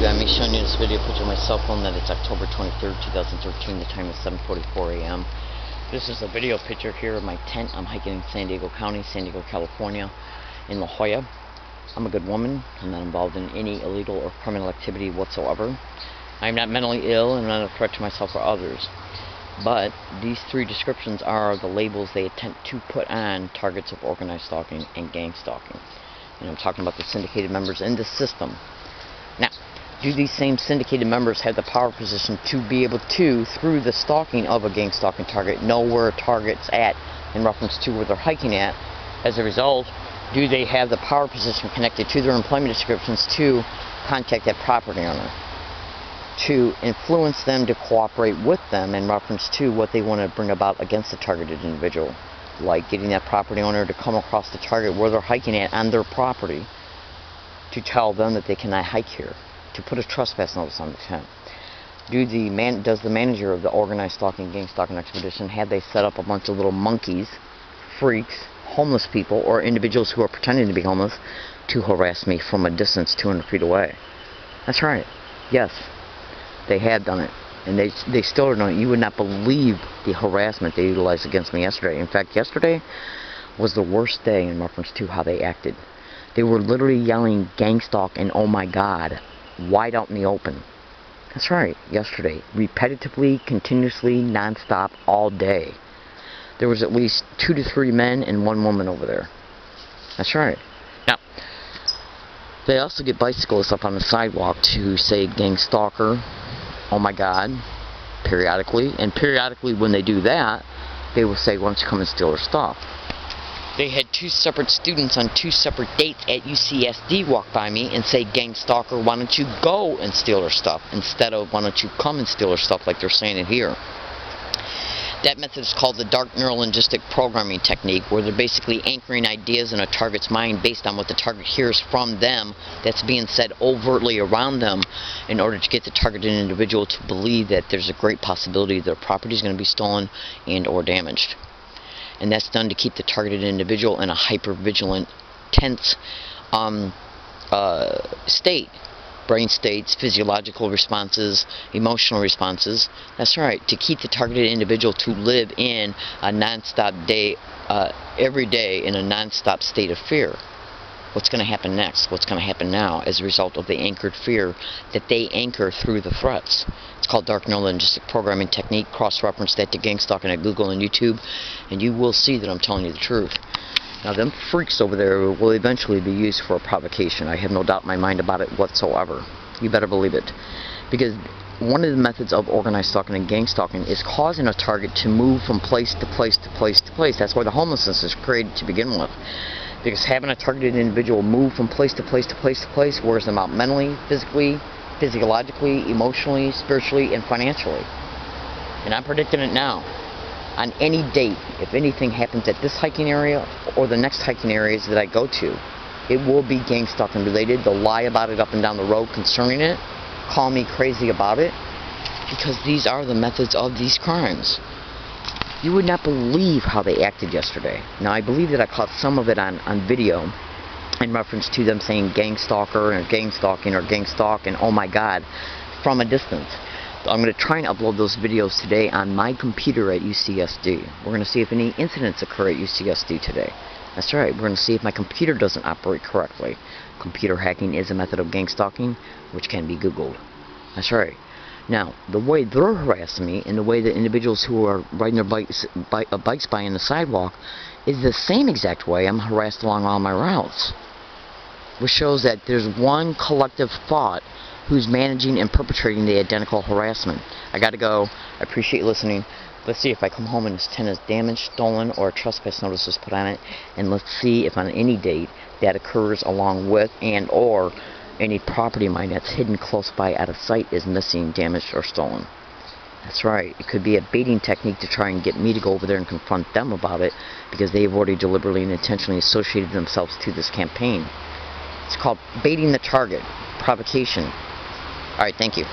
I'm showing you this video footage on my cell phone that it's October 23rd, 2013. The time is 7:44 a.m. This is a video picture here of my tent. I'm hiking in San Diego County, San Diego, California, in La Jolla. I'm a good woman. I'm not involved in any illegal or criminal activity whatsoever. I'm not mentally ill and I'm not a threat to myself or others. But these three descriptions are the labels they attempt to put on targets of organized stalking and gang stalking. And I'm talking about the syndicated members in the system. Now, do these same syndicated members have the power position to be able to, through the stalking of a gang stalking target, know where a target's at in reference to where they're hiking at? As a result, do they have the power position connected to their employment descriptions to contact that property owner, to influence them to cooperate with them in reference to what they want to bring about against the targeted individual, like getting that property owner to come across the target where they're hiking at on their property to tell them that they cannot hike here, to put a trespass notice on the tent. Does the manager of the organized stalking, gang stalking expedition, have they set up a bunch of little monkeys, freaks, homeless people, or individuals who are pretending to be homeless to harass me from a distance 200 feet away? That's right. Yes, they have done it. And they still are doing it. You would not believe the harassment they utilized against me yesterday. In fact, yesterday was the worst day in reference to how they acted. They were literally yelling gang stalk and oh my god, wide out in the open. That's right, yesterday. Repetitively, continuously, non-stop, all day. There was at least 2 to 3 men and 1 woman over there. That's right. Now, they also get bicyclists up on the sidewalk to say gang stalker, oh my god, periodically. And periodically when they do that, they will say, why don't you come and steal our stuff? They had 2 separate students on 2 separate dates at UCSD walk by me and say, gang stalker, why don't you go and steal our stuff, instead of why don't you come and steal our stuff like they're saying it here. That method is called the dark neurolinguistic programming technique, where they're basically anchoring ideas in a target's mind based on what the target hears from them that's being said overtly around them, in order to get the targeted individual to believe that there's a great possibility their property is going to be stolen and or damaged. And that's done to keep the targeted individual in a hyper-vigilant, tense state. Brain states, physiological responses, emotional responses. That's right, to keep the targeted individual to live in a non-stop day, every day in a non-stop state of fear. What's going to happen next? What's going to happen now as a result of the anchored fear that they anchor through the threats? It's called dark neurolinguistic programming technique. Cross-reference that to gang stalking at Google and YouTube, and you will see that I'm telling you the truth. Now, them freaks over there will eventually be used for a provocation. I have no doubt in my mind about it whatsoever. You better believe it. Because one of the methods of organized stalking and gang stalking is causing a target to move from place to place to place to place. That's why the homelessness is created to begin with. Because having a targeted individual move from place to place to place to place wears them out mentally, physically, physiologically, emotionally, spiritually, and financially. And I'm predicting it now. On any date, if anything happens at this hiking area or the next hiking areas that I go to, it will be gang stalking related. They'll lie about it up and down the road concerning it, call me crazy about it, because these are the methods of these crimes. You would not believe how they acted yesterday. Now, I believe that I caught some of it on video in reference to them saying gang stalker or gang stalking or gang stalk and oh my god from a distance. I'm going to try and upload those videos today on my computer at UCSD. We're going to see if any incidents occur at UCSD today. That's right, we're going to see if my computer doesn't operate correctly. Computer hacking is a method of gang stalking which can be Googled. That's right. Now, the way they're harassing me and the way that individuals who are riding their bikes by on the sidewalk is the same exact way I'm harassed along all my routes. Which shows that there's one collective thought who's managing and perpetrating the identical harassment. I gotta go. I appreciate you listening. Let's see if I come home and this tent is damaged, stolen, or a trespass notice is put on it, and let's see if on any date that occurs along with and or any property of mine that's hidden close by out of sight is missing, damaged, or stolen. That's right. It could be a baiting technique to try and get me to go over there and confront them about it, because they've already deliberately and intentionally associated themselves to this campaign. It's called baiting the target, provocation. Alright, thank you.